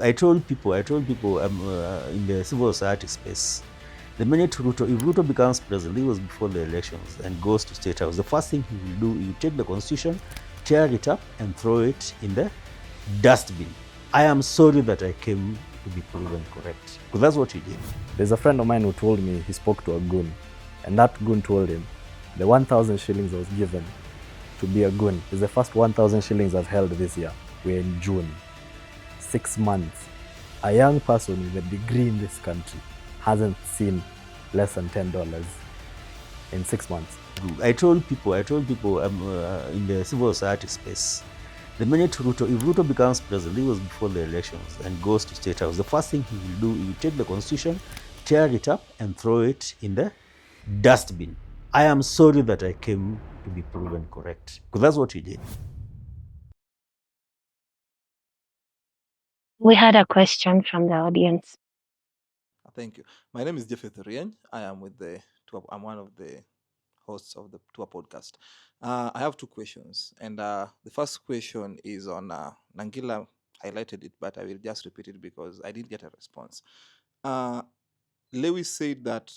I told people in the civil society space, the minute Ruto, if Ruto becomes president, it was before the elections, and goes to State House, the first thing he will do, he will take the constitution, tear it up, and throw it in the dustbin. I am sorry that I came to be proven correct, because that's what he did. There's a friend of mine who told me he spoke to a goon, and that goon told him the 1,000 shillings I was given to be a goon is the first 1,000 shillings I've held this year. We're in June. 6 months. A young person with a degree in this country hasn't seen less than $10 in 6 months. I told people in the civil society space, the minute Ruto, if Ruto becomes president, it was before the elections, and goes to State House, the first thing he will do, he will take the constitution, tear it up, and throw it in the dustbin. I am sorry that I came to be proven correct, because that's what he did. We had a question from the audience. Thank you. My name is Jeffet Rien. I am with the TUA. I'm one of the hosts of the TUA podcast. I have two questions, and the first question is on Nangila highlighted it, but I will just repeat it because I didn't get a response. Lewis said that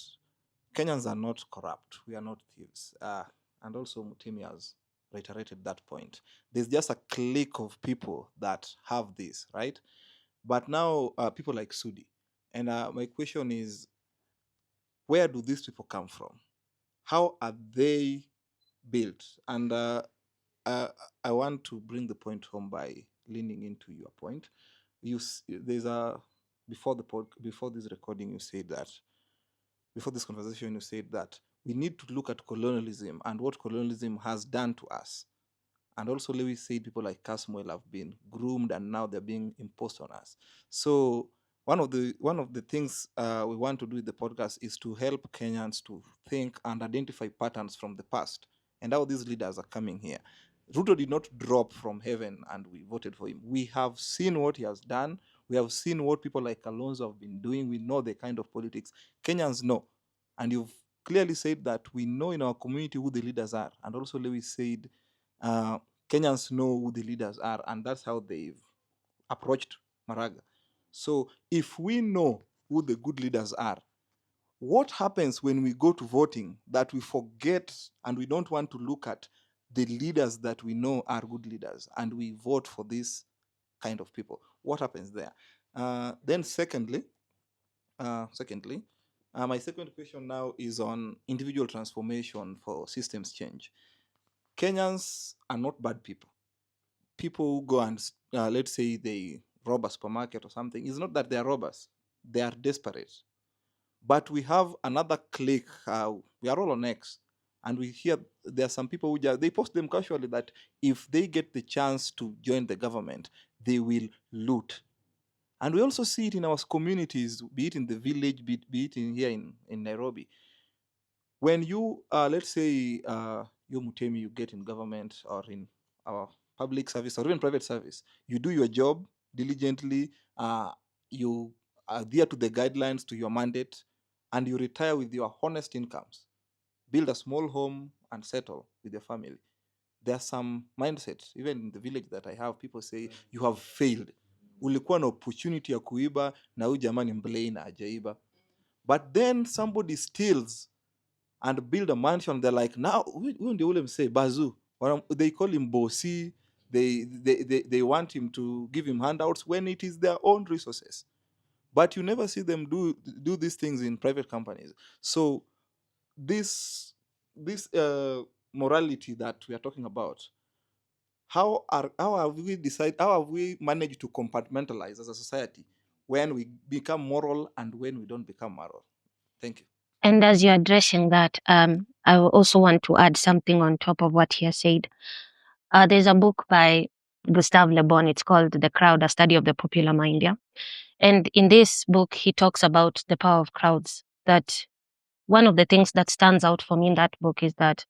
Kenyans are not corrupt. We are not thieves. And also Mutimi has reiterated that point. There's just a clique of people that have this, right? But now people like Sudi. And my question is, where do these people come from? How are they built? And I want to bring the point home by leaning into your point. Before this recording, you said that, before this conversation, you said that we need to look at colonialism and what colonialism has done to us. And also Lewis said people like Casmuel have been groomed and now they're being imposed on us. So one of the things we want to do with the podcast is to help Kenyans to think and identify patterns from the past and how these leaders are coming here. Ruto did not drop from heaven and we voted for him. We have seen what he has done. We have seen what people like Kalonzo have been doing. We know the kind of politics Kenyans know. And you've clearly said that we know in our community who the leaders are. And also Lewis said Kenyans know who the leaders are, and that's how they've approached Maraga. So if we know who the good leaders are, what happens when we go to voting that we forget and we don't want to look at the leaders that we know are good leaders and we vote for this kind of people? What happens there? Then secondly, my second question now is on individual transformation for systems change. Kenyans are not bad people. People who go and, let's say they rob a supermarket or something, it's not that they are robbers. They are desperate. But we have another clique. We are all on X. And we hear there are some people who they post them casually that if they get the chance to join the government, they will loot. And we also see it in our communities, be it in the village, be it in here in Nairobi. When you, let's say, you Mutemi, you get in government or in our public service or even private service, you do your job diligently, you adhere to the guidelines, to your mandate, and you retire with your honest incomes. Build a small home and settle with your family. There's some mindsets, even in the village that I have, people say, you have failed. Ulikuwa na opportunity ya kuiba na huyu jamani mblei na hajaiba. But then somebody steals and build a mansion. They're like, now, who ndio ule msee Bazu? They call him bossy. They want him to give him handouts when it is their own resources. But you never see them do these things in private companies. So this morality that we are talking about, how have we managed to compartmentalize as a society when we become moral and when we don't become moral? Thank you. And as you're addressing that, I also want to add something on top of what he has said. There's a book by Gustave Le Bon. It's called The Crowd, A Study of the Popular Mind. Yeah? And in this book, he talks about the power of crowds. That one of the things that stands out for me in that book is that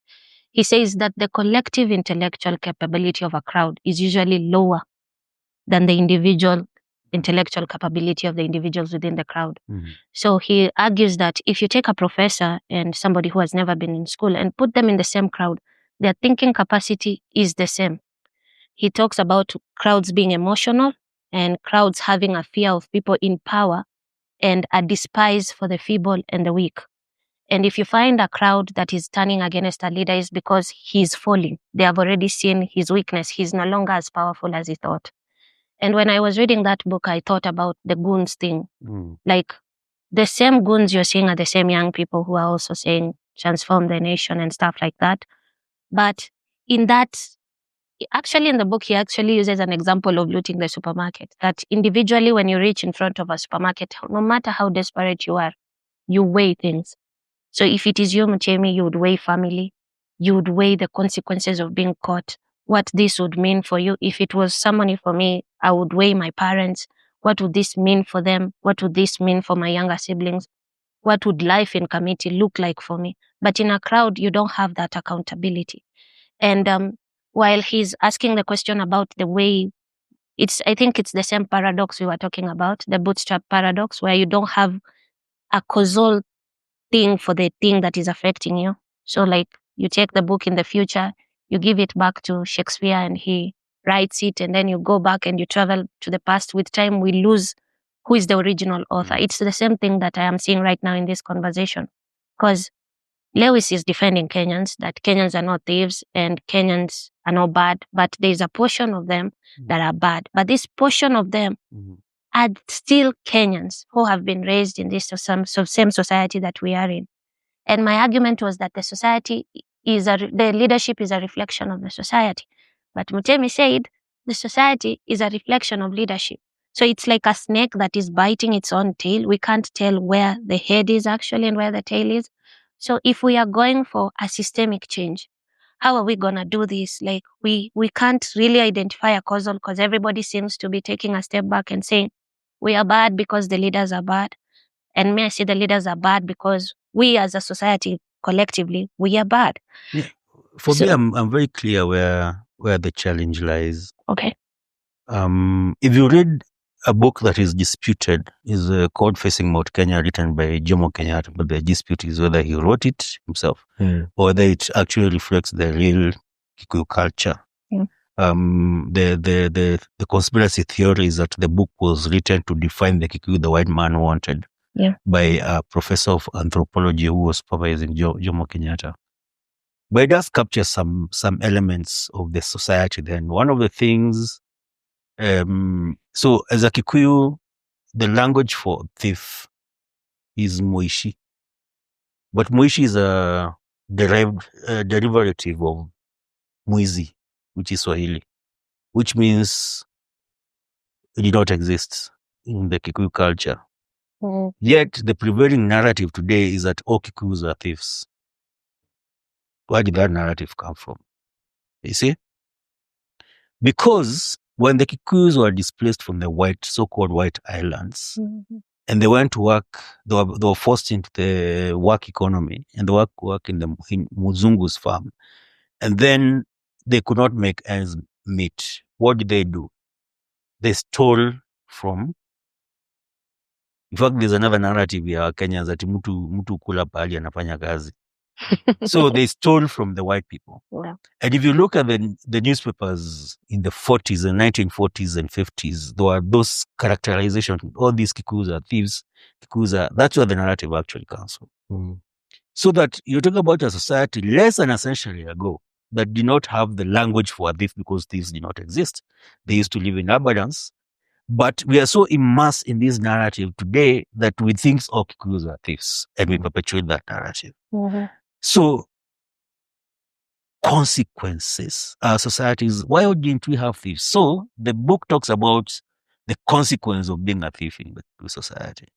he says that the collective intellectual capability of a crowd is usually lower than the individual intellectual capability of the individuals within the crowd. Mm-hmm. So he argues that if you take a professor and somebody who has never been in school and put them in the same crowd, their thinking capacity is the same. He talks about crowds being emotional and crowds having a fear of people in power and a despise for the feeble and the weak. And if you find a crowd that is turning against a leader, is because he's falling. They have already seen his weakness. He's no longer as powerful as he thought. And when I was reading that book, I thought about the goons thing. Like, the same goons you're seeing are the same young people who are also saying transform the nation and stuff like that. But in that, actually in the book, he actually uses an example of looting the supermarket. That individually, when you reach in front of a supermarket, no matter how desperate you are, you weigh things. So if it is you, Mutemi, you would weigh family. You would weigh the consequences of being caught, what this would mean for you. If it was somebody for me, I would weigh my parents. What would this mean for them? What would this mean for my younger siblings? What would life in committee look like for me? But in a crowd, you don't have that accountability. And while he's asking the question about the way, I think it's the same paradox we were talking about, the bootstrap paradox, where you don't have a causal thing for the thing that is affecting you. So like you take the book in the future, you give it back to Shakespeare and he writes it, and then you go back and you travel to the past. With time, we lose who is the original author. It's the same thing that I am seeing right now in this conversation. Because Lewis is defending Kenyans, that Kenyans are not thieves and Kenyans are not bad, but there's a portion of them that are bad. But this portion of them are still Kenyans who have been raised in this same society that we are in. And my argument was that the society the leadership is a reflection of the society. But Mutemi said the society is a reflection of leadership. So it's like a snake that is biting its own tail. We can't tell where the head is actually and where the tail is. So if we are going for a systemic change, how are we going to do this? Like we can't really identify a causal, because everybody seems to be taking a step back and saying we are bad because the leaders are bad. And may I say the leaders are bad because we as a society collectively, we are bad. Yeah. For me, I'm very clear where the challenge lies. Okay. If you read a book that is disputed, is Code Facing Mount Kenya, written by Jomo Kenyatta, but the dispute is whether he wrote it himself or whether it actually reflects the real Kikuyu culture. The conspiracy theory is that the book was written to define the Kikuyu the white man wanted by a professor of anthropology who was supervising Jomo Kenyatta. But it does capture some elements of the society then. One of the things, so as a Kikuyu, the language for thief is Muishi. But Muishi is a derivative of Mwizi, which is Swahili, which means it did not exist in the Kikuyu culture. Yet the prevailing narrative today is that all Kikuyus are thieves. Where did that narrative come from? You see? Because when the Kikuyus were displaced from the so-called white islands, and they went to work, they were forced into the work economy, and they work in Muzungu's farm. And then they could not make ends meet. What did they do? They stole from. In fact, there's another narrative here, Kenyans, that mtu kula pahali anafanya kazi. So they stole from the white people. Yeah. And if you look at the newspapers in the 40s and 1940s and 50s, there were those characterizations, all these Kikuyus are thieves, that's where the narrative actually comes from. So that you're talking about a society less than a century ago that did not have the language for a thief because thieves did not exist. They used to live in abundance. But we are so immersed in this narrative today that we think all Kikuyus are thieves, and we perpetuate that narrative. So, consequences, our societies, why didn't we have thieves? So, the book talks about the consequence of being a thief in the society.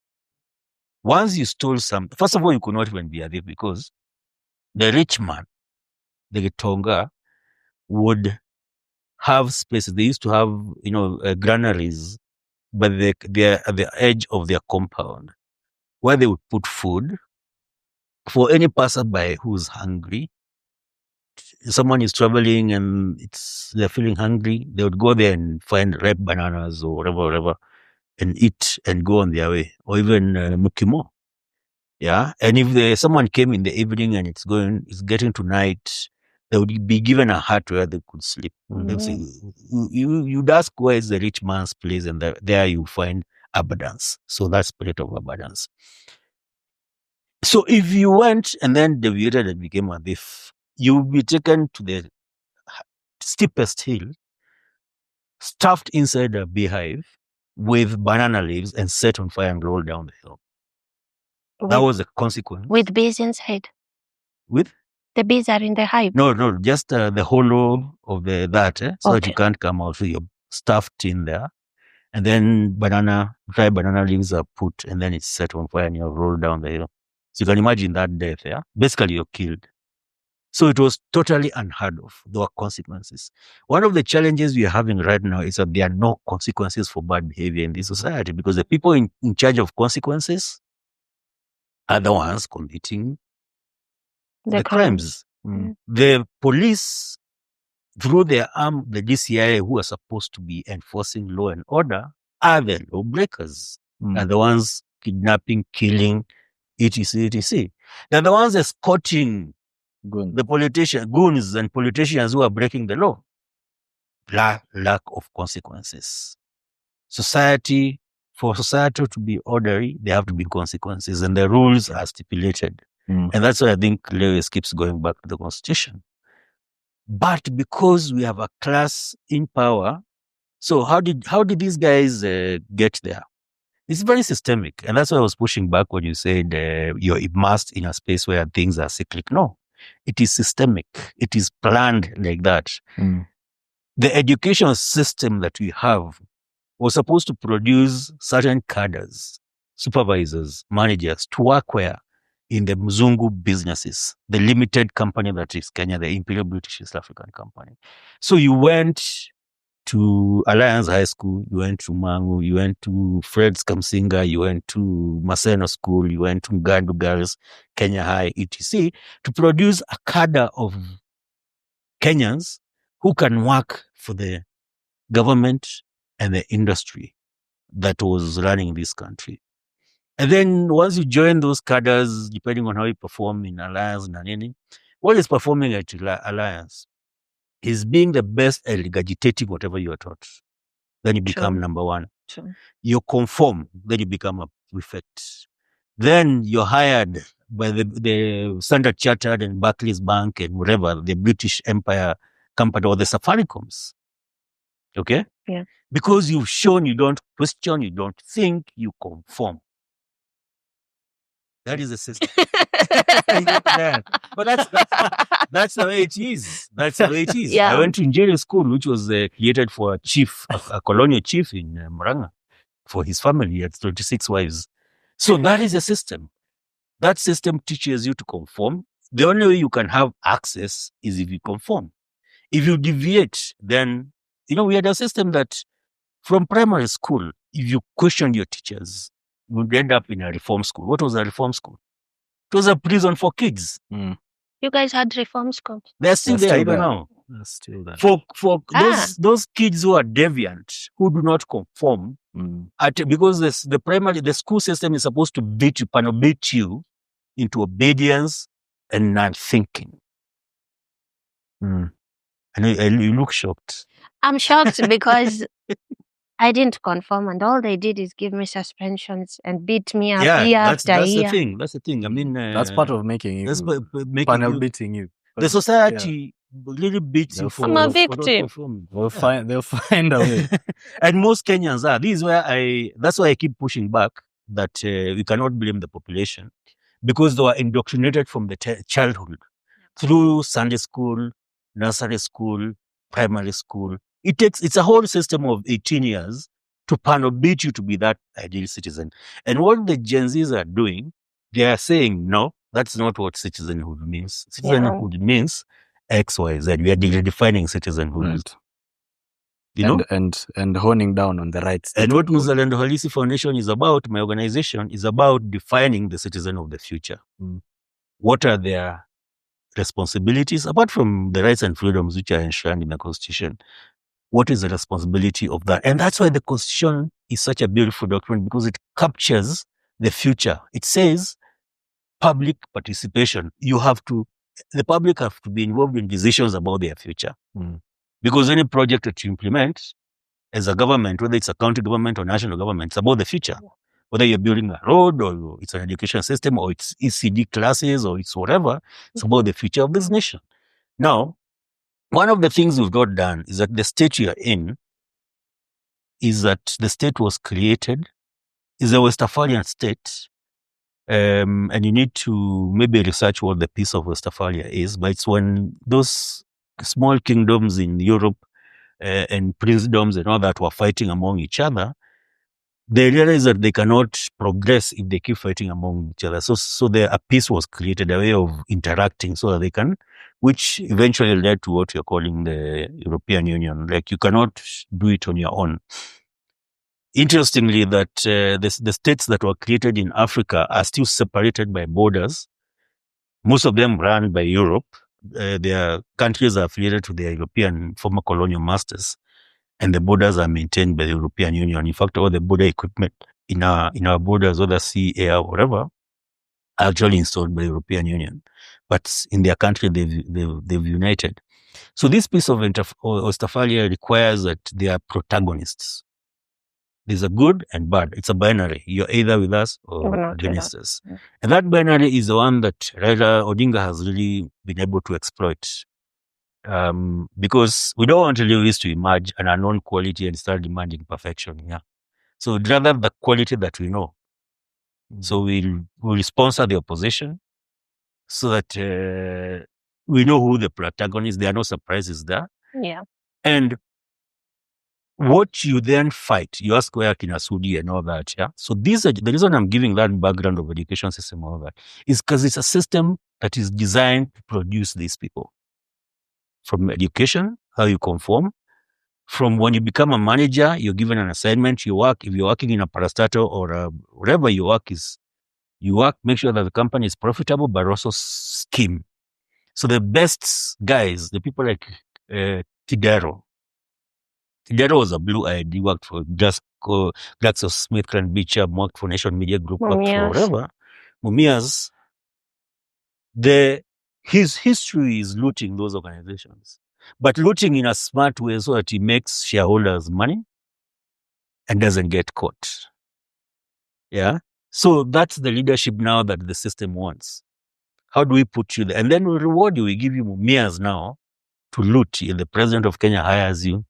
Once you stole something, first of all, you could not even be a thief because the rich man, the Gitonga, would have spaces. They used to have, granaries, but they're at the edge of their compound where they would put food for any passerby who's hungry. Someone is traveling and they're feeling hungry, they would go there and find ripe bananas or whatever, and eat and go on their way, or even mukimo. Yeah. And if someone came in the evening and it's getting to night, They would be given a hut where they could sleep. They'd say, you'd ask where is the rich man's place, and there you find abundance. So that's spirit of abundance. So if you went and then deviated and became a thief, you would be taken to the steepest hill, stuffed inside a beehive with banana leaves and set on fire and rolled down the hill. That was the consequence. With bees inside. With? The bees are in the hive. No, just the hollow of so that you can't come out. So you're stuffed in there. And then dry banana leaves are put, and then it's set on fire and you're rolled down the hill. So you can imagine that death, yeah? Basically, you're killed. So it was totally unheard of. There were consequences. One of the challenges we are having right now is that there are no consequences for bad behavior in this society, because the people in charge of consequences are the ones committing the crimes. The police, through their arm, the DCI, who are supposed to be enforcing law and order, are the lawbreakers, are the ones kidnapping, killing, etc., etc. They're the ones escorting the goons and politicians who are breaking the law. Lack of consequences. For society to be orderly, there have to be consequences, and the rules are stipulated. And that's why I think Lewis keeps going back to the Constitution. But because we have a class in power, so how did these guys get there? It's very systemic, and that's why I was pushing back when you said you're immersed in a space where things are cyclic. No, it is systemic. It is planned like that. The education system that we have was supposed to produce certain cadres, supervisors, managers to work where? In the Mzungu businesses, the limited company that is Kenya, the Imperial British East African Company. So you went to Alliance High School, you went to Mangu, you went to Fred's Kamsinga, you went to Maseno School, you went to Ngandu Girls, Kenya High, etc., to produce a cadre of Kenyans who can work for the government and the industry that was running this country. And then once you join those cadres, depending on how you perform in Alliance, what is performing at Alliance is being the best at regurgitating whatever you are taught. Then you become number one. You conform, then you become a prefect. Then you're hired by the Standard Chartered and Barclays Bank and whatever, the British Empire Company or the Safaricoms. Okay? Yeah. Because you've shown you don't question, you don't think, you conform. That is the system. But that's the way it is. That's the way it is. Yeah. I went to engineering school, which was created for a chief, a colonial chief in Murang'a, for his family. He had 36 wives. So that is the system. That system teaches you to conform. The only way you can have access is if you conform. If you deviate, then, we had a system that from primary school, if you question your teachers, you would end up in a reform school. What was a reform school? It was a prison for kids. You guys had reform schools? They're still there even now. They're still there. For those kids who are deviant, who do not conform, because the school system is supposed to beat you into obedience and non-thinking. And you look shocked. I'm shocked because I didn't conform, and all they did is give me suspensions and beat me up year after year. That's the thing. I mean, that's part of making you. Panel beating you. The society really beats you for. I'm a victim. They'll find a way. And most Kenyans are. That's why I keep pushing back that we cannot blame the population, because they were indoctrinated from the childhood through Sunday school, nursery school, primary school. It's a whole system of 18 years to panel beat you to be that ideal citizen. And what the Gen Zs are doing, they are saying, no, that's not what citizenhood means. Citizenhood means X, Y, Z. We are redefining citizenhood. Right. And honing down on the rights. And what Mzalendo Halisi Foundation is about, my organization, is about defining the citizen of the future. What are their responsibilities, apart from the rights and freedoms which are enshrined in the Constitution? What is the responsibility of that? And that's why the Constitution is such a beautiful document, because it captures the future. It says public participation. You have to the public have to be involved in decisions about their future. Mm. Because any project that you implement as a government, whether it's a county government or national government, it's about the future. Whether you're building a road or it's an education system or it's ECD classes or it's whatever, it's about the future of this nation. Now, one of the things we've got done is that the state you're in is that the state was created, is a Westphalian state. And you need to maybe research what the piece of Westphalia is, but it's when those small kingdoms in Europe and princedoms and all that were fighting among each other, they realized that they cannot progress if they keep fighting among each other. So a peace was created, a way of interacting so that they can, which eventually led to what you're calling the European Union. Like you cannot do it on your own. Interestingly, that the states that were created in Africa are still separated by borders. Most of them run by Europe. Their countries are affiliated to their European former colonial masters, and the borders are maintained by the European Union. In fact, all the border equipment in our borders, whether sea, air, whatever, are actually installed by the European Union. But in their country, they've united. So this piece of Westphalia requires that they are protagonists. There's a good and bad. It's a binary. You're either with us or against us. Yeah. And that binary is the one that Raila Odinga has really been able to exploit. Because we don't want Lewis to emerge an unknown quality and start demanding perfection. Yeah. So we'd rather the quality that we know. So we'll sponsor the opposition so that we know who the protagonist. There are no surprises there. Yeah. And what you then fight, you ask where Kinasudi and all that, yeah? So the reason I'm giving that background of education system and all that is because it's a system that is designed to produce these people. From education, how you conform, from when you become a manager, you're given an assignment, you work, if you're working in a parastatal or whatever your work is, you work, make sure that the company is profitable, but also scheme. So the best guys, the people like Tidero was a blue-eyed. He worked for GlaxoSmithKline Beecham, worked for Nation Media Group, worked for whatever. Mumias, his history is looting those organizations, but looting in a smart way so that he makes shareholders money and doesn't get caught. Yeah. So that's the leadership now that the system wants. How do we put you there? And then we reward you. We give you Mumias now to loot. And the president of Kenya hires you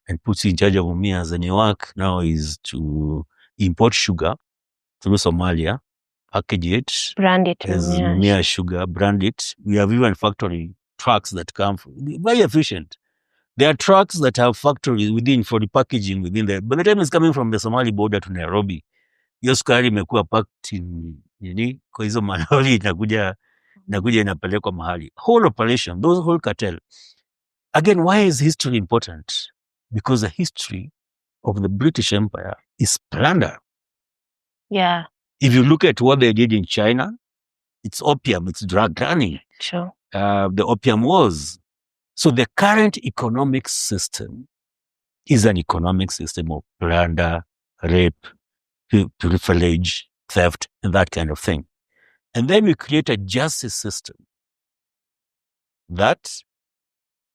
and puts you in charge of Mumias, and your work now is to import sugar through Somalia, package it, brand it as Mumia sugar, brand it. We have even factory trucks that come very efficient. There are trucks that have factories within for the packaging within there. By the time it's coming from the Somali border to Nairobi, hiyo sukari imekuwa packed in kwa hizo malori inakuja inapelekwa mahali. Whole operation, those whole cartel. Again, why is history important? Because the history of the British Empire is plunder. Yeah. If you look at what they did in China, it's opium, it's drug running. Sure. The opium wars. So the current economic system is an economic system of plunder, rape, privilege, theft, and that kind of thing. And then we create a justice system that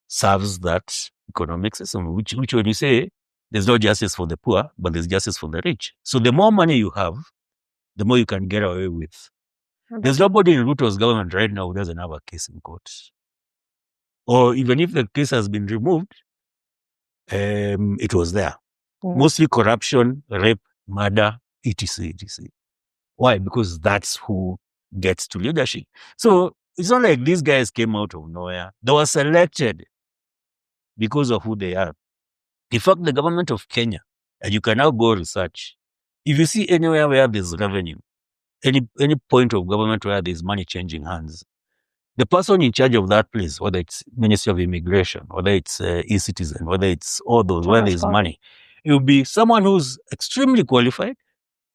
serves that economic system, which when you say there's no justice for the poor, but there's justice for the rich. So the more money you have, the more you can get away with. There's nobody in Ruto's government right now who doesn't have a case in court. Or even if the case has been removed, it was there. Mostly corruption, rape, murder, etc., etc. Why? Because that's who gets to leadership. So it's not like these guys came out of nowhere. They were selected because of who they are. In fact, the government of Kenya, and you can now go research, if you see anywhere where there's revenue, any point of government where there's money changing hands, the person in charge of that place, whether it's Ministry of Immigration, whether it's e-citizen, whether it's all those, where there's money, it will be someone who's extremely qualified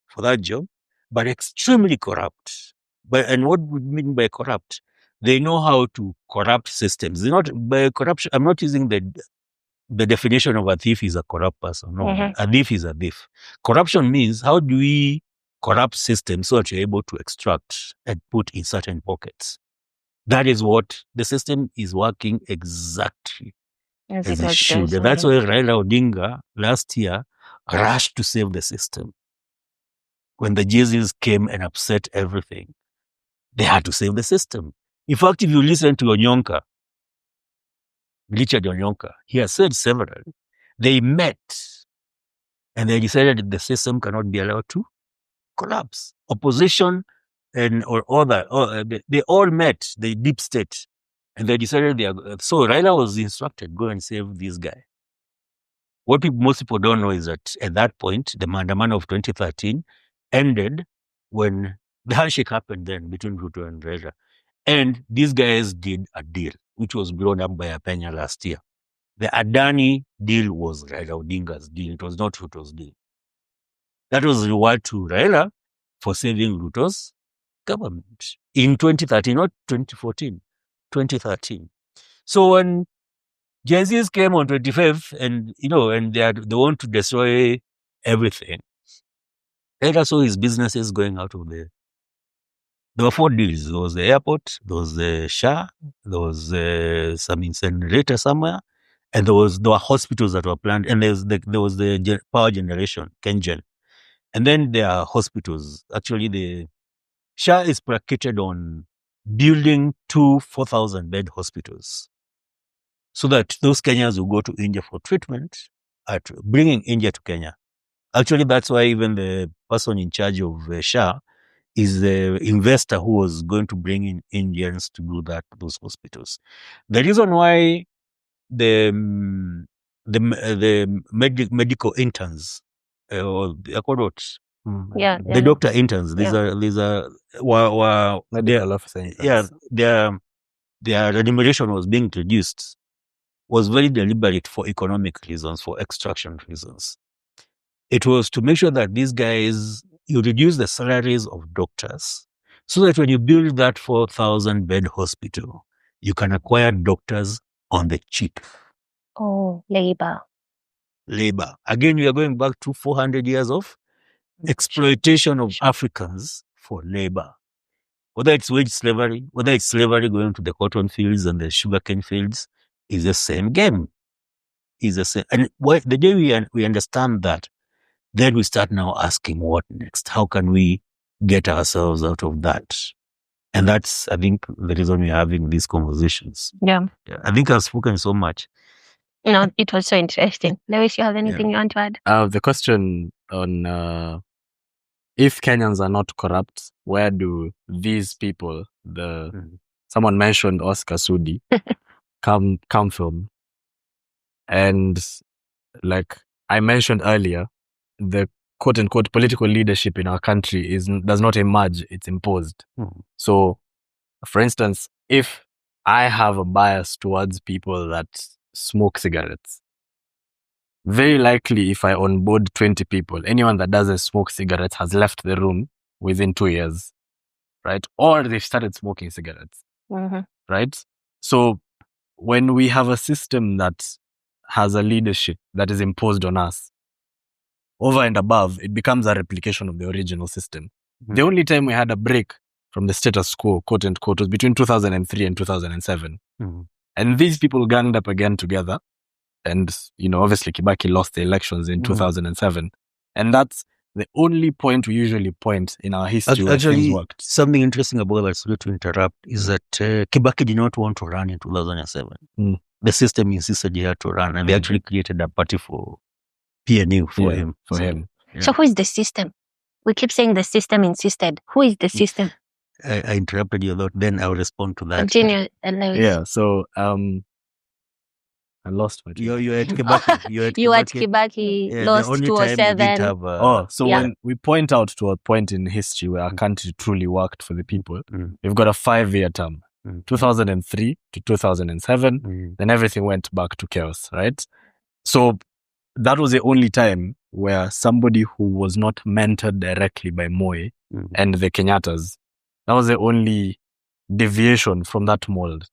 for that job, but extremely corrupt. And what we mean by corrupt? They know how to corrupt systems. They're not by corruption. I'm not using the definition of a thief is a corrupt person. No, a thief is a thief. Corruption means how do we corrupt systems so that you're able to extract and put in certain pockets. That is what the system is working exactly As as it it was should. just And that's why already. Raila Odinga last year rushed to save the system. When the Jesus came and upset everything, they had to save the system. In fact, if you listen to Onyonka, Richard Onyonka, he has said several. They met and they decided that the system cannot be allowed to collapse. Opposition and or other, they all met, the deep state, and they decided they are. So Raila was instructed, go and save this guy. What most people don't know is that at that point, the Maandamano of 2013 ended when the handshake happened then between Ruto and Raila. And these guys did a deal, which was blown up by Apenya last year. The Adani deal was Raila Odinga's deal. It was not Ruto's deal. That was reward to Raila for saving Ruto's government in 2013, not 2014, 2013. So when Gen Zs came on 25th and, and they want to destroy everything, Raila saw his businesses going out of there. There were 4 deals. There was the airport, there was the SHA, there was some incinerator somewhere, and there were hospitals that were planned, and there was the power generation, KenGen. And then there are hospitals. Actually, the SHA is predicated on building 2 4,000-bed hospitals so that those Kenyans who go to India for treatment are bringing India to Kenya. Actually, that's why even the person in charge of SHA is the investor who was going to bring in Indians to do those hospitals. The reason why the medical interns or the doctor interns, these are medical officer interns. Their remuneration was being reduced, was very deliberate for economic reasons, for extraction reasons. It was to make sure that these guys, you reduce the salaries of doctors so that when you build that 4,000-bed hospital, you can acquire doctors on the cheap. Oh, labor. Again, we are going back to 400 years of exploitation of Africans for labor. Whether it's wage slavery, whether it's slavery going to the cotton fields and the sugarcane fields, is the same game. Is the same. And the day we understand that, then we start now asking what next? How can we get ourselves out of that? And that's, I think, the reason we're having these conversations. Yeah. I think I've spoken so much. No, it was so interesting. Lewis, you have anything you want to add? The question on if Kenyans are not corrupt, where do these people, someone mentioned Oscar Sudi, come from? And like I mentioned earlier, the quote unquote political leadership in our country does not emerge, it's imposed. So, for instance, if I have a bias towards people that smoke cigarettes, very likely if I onboard 20 people, anyone that doesn't smoke cigarettes has left the room within 2 years, right? Or they've started smoking cigarettes, right? So when we have a system that has a leadership that is imposed on us, over and above, it becomes a replication of the original system. The only time we had a break from the status quo, quote unquote, was between 2003 and 2007. And these people ganged up again together. And, obviously Kibaki lost the elections in 2007. And that's the only point we usually point in our history where things worked. Something interesting about that, sorry to interrupt, is that Kibaki did not want to run in 2007. The system insisted he had to run, and they actually created a party for PNU for him. So who is the system? We keep saying the system insisted. Who is the system? I interrupted you a lot, then I'll respond to that. Continue, Lewis. Yeah, so I lost my train. You're at Kibaki. You at Kibaki, lost 207. So when we point out to a point in history where our country truly worked for the people, we've got a 5-year term, 2003 to 2007, then everything went back to chaos, right? So that was the only time where somebody who was not mentored directly by Moi and the Kenyattas, that was the only deviation from that mold.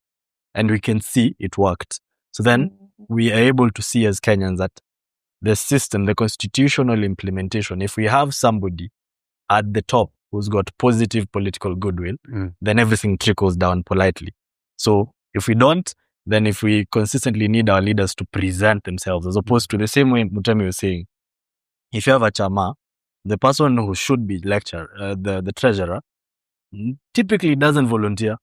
And we can see it worked. So then we are able to see as Kenyans that the system, the constitutional implementation, if we have somebody at the top who's got positive political goodwill, then everything trickles down politely. So if we don't, then if we consistently need our leaders to present themselves, as opposed to the same way Mutemi was saying, if you have a chama, the person who should be the treasurer, typically doesn't volunteer.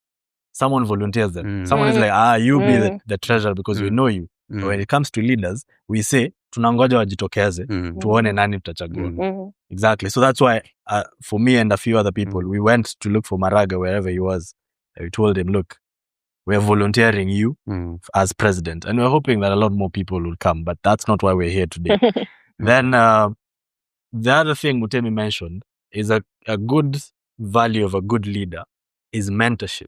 Someone volunteers them. Someone is like, you be the treasurer because we know you. But when it comes to leaders, we say, tunangoja wajitokeze, tuone nani tutachagua. Exactly. So that's why, for me and a few other people, we went to look for Maraga wherever he was. We told him, look, we're volunteering you as president. And we're hoping that a lot more people will come, but that's not why we're here today. Then the other thing Mutemi mentioned is a good value of a good leader is mentorship.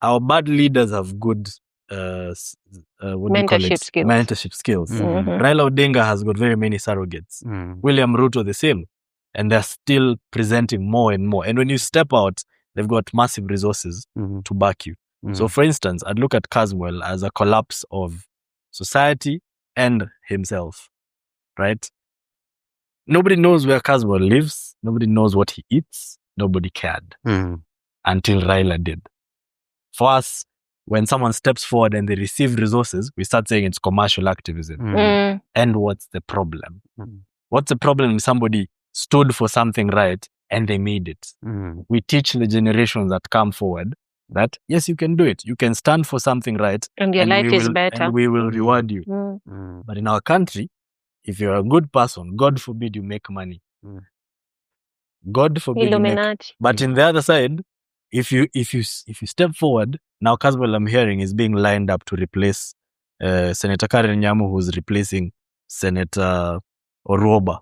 Our bad leaders have good mentorship skills. Mentorship skills. Raila Odinga has got very many surrogates. William Ruto the same. And they're still presenting more and more. And when you step out, they've got massive resources to back you. So for instance, I'd look at Caswell as a collapse of society and himself, right? Nobody knows where Caswell lives. Nobody knows what he eats. Nobody cared until Raila did. For us, when someone steps forward and they receive resources, we start saying it's commercial activism. And what's the problem? What's the problem if somebody stood for something right and they made it? We teach the generations that come forward that, yes, you can do it. You can stand for something right. And your life is better. And we will reward you. But in our country, if you're a good person, God forbid you make money. God forbid Illuminati. you make. But in the other side, if you step forward, now Caswell I'm hearing is being lined up to replace Senator Karen Nyamu, who's replacing Senator Oroba.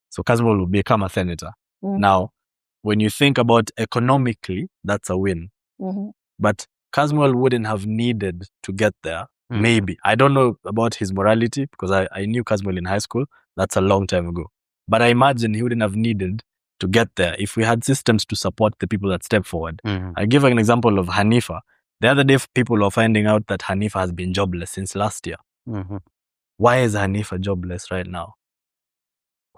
So Caswell will become a senator. Now, when you think about economically, that's a win. But Caswell wouldn't have needed to get there. Maybe. I don't know about his morality because I knew Caswell in high school. That's a long time ago. But I imagine he wouldn't have needed to get there if we had systems to support the people that step forward. I give an example of Hanifa. The other day, people are finding out that Hanifa has been jobless since last year. Why is Hanifa jobless right now?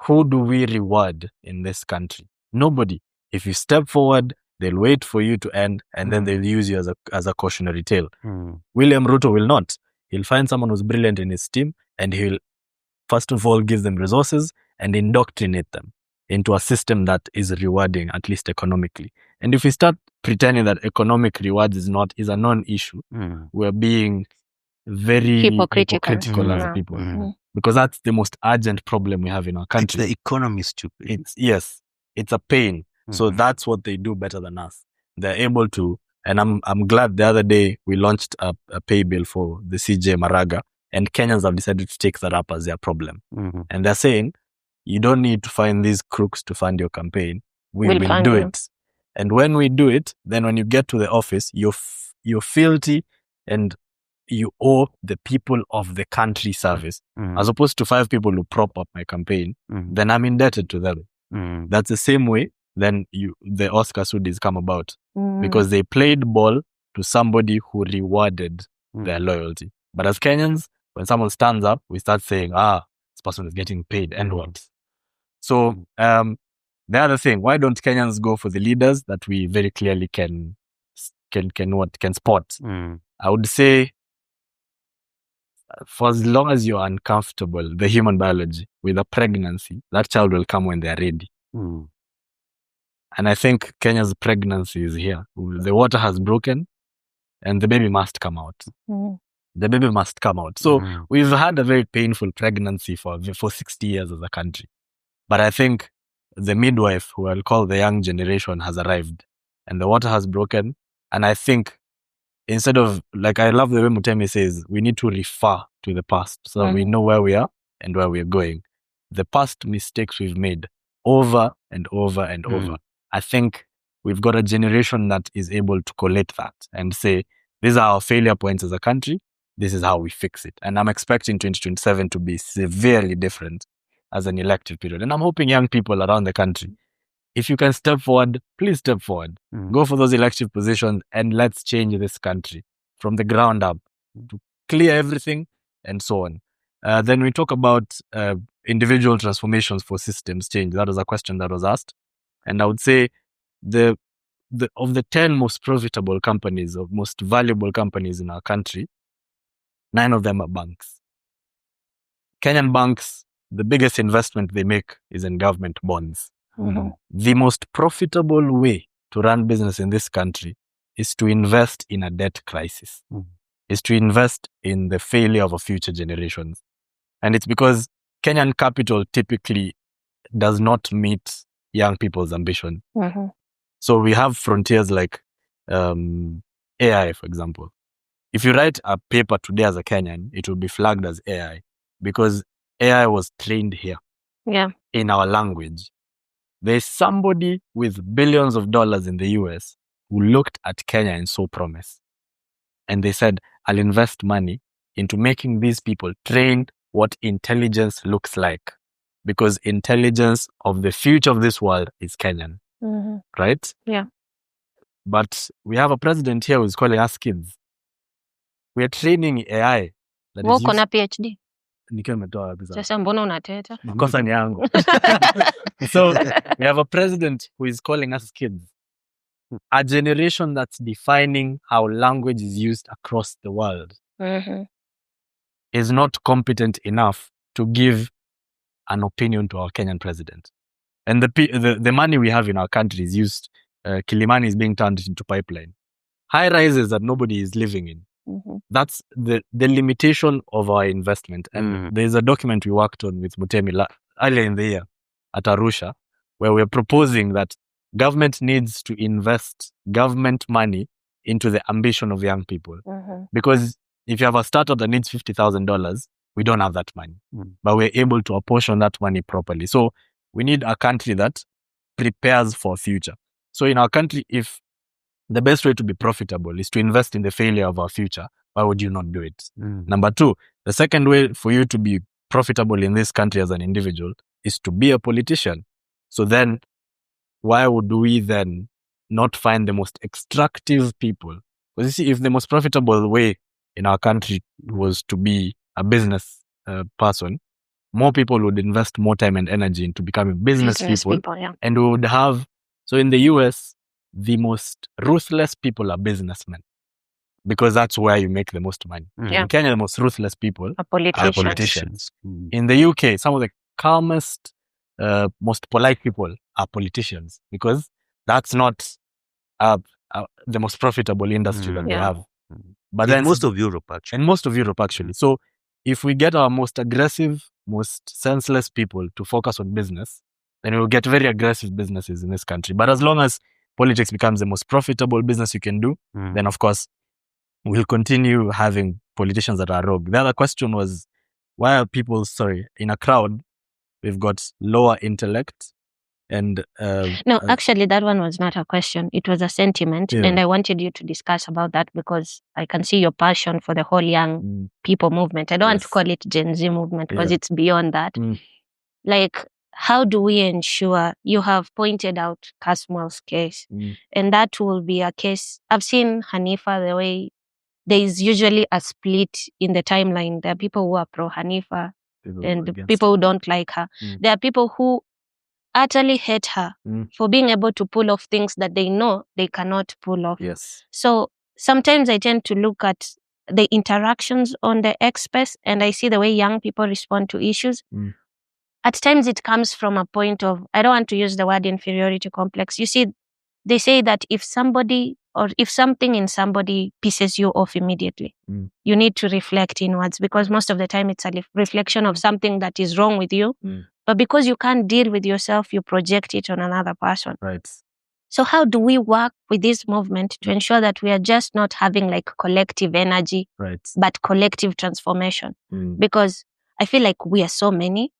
Who do we reward in this country? Nobody. If you step forward, they'll wait for you to end, and then they'll use you as a cautionary tale. William Ruto will not. He'll find someone who's brilliant in his team, and he'll, first of all, give them resources and indoctrinate them into a system that is rewarding, at least economically. And if we start pretending that economic rewards is a non-issue, we're being very hypocritical as people. Because that's the most urgent problem we have in our country. It's the economy, stupid. It's a pain. So that's what they do better than us. They're able to, and I'm glad the other day we launched a pay bill for the CJ Maraga, and Kenyans have decided to take that up as their problem. And they're saying, you don't need to find these crooks to fund your campaign. We'll do it. And when we do it, then when you get to the office, you're filthy and you owe the people of the country service. As opposed to 5 people who prop up my campaign, then I'm indebted to them. That's the same way then the Oscar Sudis come about. Because they played ball to somebody who rewarded their loyalty. But as Kenyans, when someone stands up, we start saying, this person is getting paid, and what? So the other thing, why don't Kenyans go for the leaders that we very clearly can spot? I would say, for as long as you're uncomfortable, the human biology with a pregnancy, that child will come when they're ready. And I think Kenya's pregnancy is here. The water has broken and the baby must come out. The baby must come out. So we've had a very painful pregnancy for 60 years as a country. But I think the midwife, who I'll call the young generation, has arrived and the water has broken. And I think instead of, like, I love the way Mutemi says, we need to refer to the past so that we know where we are and where we're going. The past mistakes we've made over and over and over. I think we've got a generation that is able to collate that and say, these are our failure points as a country. This is how we fix it. And I'm expecting 2027 to be severely different as an elective period. And I'm hoping young people around the country, if you can step forward, please step forward. Go for those elective positions and let's change this country from the ground up to clear everything and so on. Then we talk about individual transformations for systems change. That was a question that was asked. And I would say the of the 10 most profitable companies or most valuable companies in our country, 9 of them are banks. Kenyan banks, the biggest investment they make is in government bonds. Mm-hmm. The most profitable way to run business in this country is to invest in a debt crisis, is to invest in the failure of future generations. And it's because Kenyan capital typically does not meet young people's ambition. Mm-hmm. So we have frontiers like AI, for example. If you write a paper today as a Kenyan, it will be flagged as AI because AI was trained here in our language. There's somebody with billions of dollars in the US who looked at Kenya and saw promise. And they said, I'll invest money into making these people train what intelligence looks like. Because intelligence of the future of this world is Kenyan. Mm-hmm. Right? Yeah. But we have a president here who's calling us kids. We are training AI. Wako na PhD. Nikiwa nimetoa wapi sasa? Sasa mbona unateta? Makosa ni yangu. So we have a president who is calling us kids. A generation that's defining how language is used across the world is not competent enough to give an opinion to our Kenyan president. And the money we have in our country is used. Kilimani is being turned into pipeline. High rises that nobody is living in. That's the limitation of our investment. And there's a document we worked on with Mutemi earlier in the year at Arusha, where we're proposing that government needs to invest government money into the ambition of young people. Because if you have a startup that needs $50,000, we don't have that money. But we're able to apportion that money properly. So we need a country that prepares for future. So in our country, if the best way to be profitable is to invest in the failure of our future, why would you not do it? Number 2, the second way for you to be profitable in this country as an individual is to be a politician. So then, why would we then not find the most extractive people? Because you see, if the most profitable way in our country was to be a business person, more people would invest more time and energy into becoming business people. And we would have, so in the US, the most ruthless people are businessmen because that's where you make the most money. In Kenya, the most ruthless people are politicians. In the UK, some of the calmest, most polite people are politicians because that's not the most profitable industry that they have. But in most of Europe, actually. So if we get our most aggressive, most senseless people to focus on business, then we'll get very aggressive businesses in this country. But as long as politics becomes the most profitable business you can do, then of course we'll continue having politicians that are rogue. The other question was, why are people, in a crowd, we've got lower intellect and... no, actually that one was not a question. It was a sentiment. And I wanted you to discuss about that because I can see your passion for the whole young people movement. I don't want to call it Gen Z movement because it's beyond that. Like, how do we ensure, you have pointed out Kasmuel's case, and that will be a case, I've seen Hanifa, the way there is usually a split in the timeline. There are people who are pro Hanifa and people who don't like her. There are people who utterly hate her for being able to pull off things that they know they cannot pull off. So sometimes I tend to look at the interactions on the X space and I see the way young people respond to issues. At times it comes from a point of, I don't want to use the word inferiority complex. You see, they say that if somebody or if something in somebody pisses you off immediately, you need to reflect inwards because most of the time it's a reflection of something that is wrong with you. But because you can't deal with yourself, you project it on another person. So how do we work with this movement to ensure that we are just not having like collective energy, but collective transformation? Because I feel like we are so many.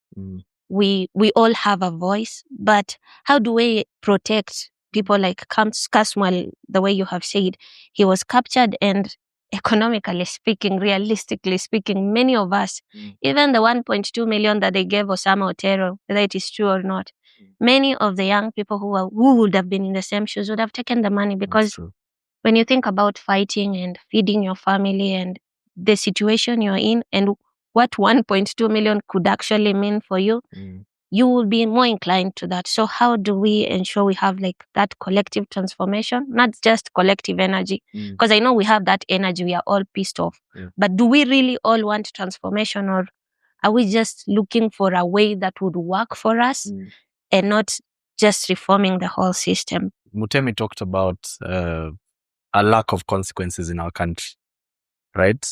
We all have a voice, but how do we protect people like Kasmuel, the way you have said, he was captured and economically speaking, realistically speaking, many of us, even the 1.2 million that they gave Osama Otero, whether it is true or not, many of the young people who would have been in the same shoes would have taken the money because when you think about fighting and feeding your family and the situation you're in and what 1.2 million could actually mean for you, you will be more inclined to that. So how do we ensure we have like that collective transformation, not just collective energy? Because I know we have that energy, we are all pissed off. But do we really all want transformation, or are we just looking for a way that would work for us and not just reforming the whole system? Mutemi talked about a lack of consequences in our country, right?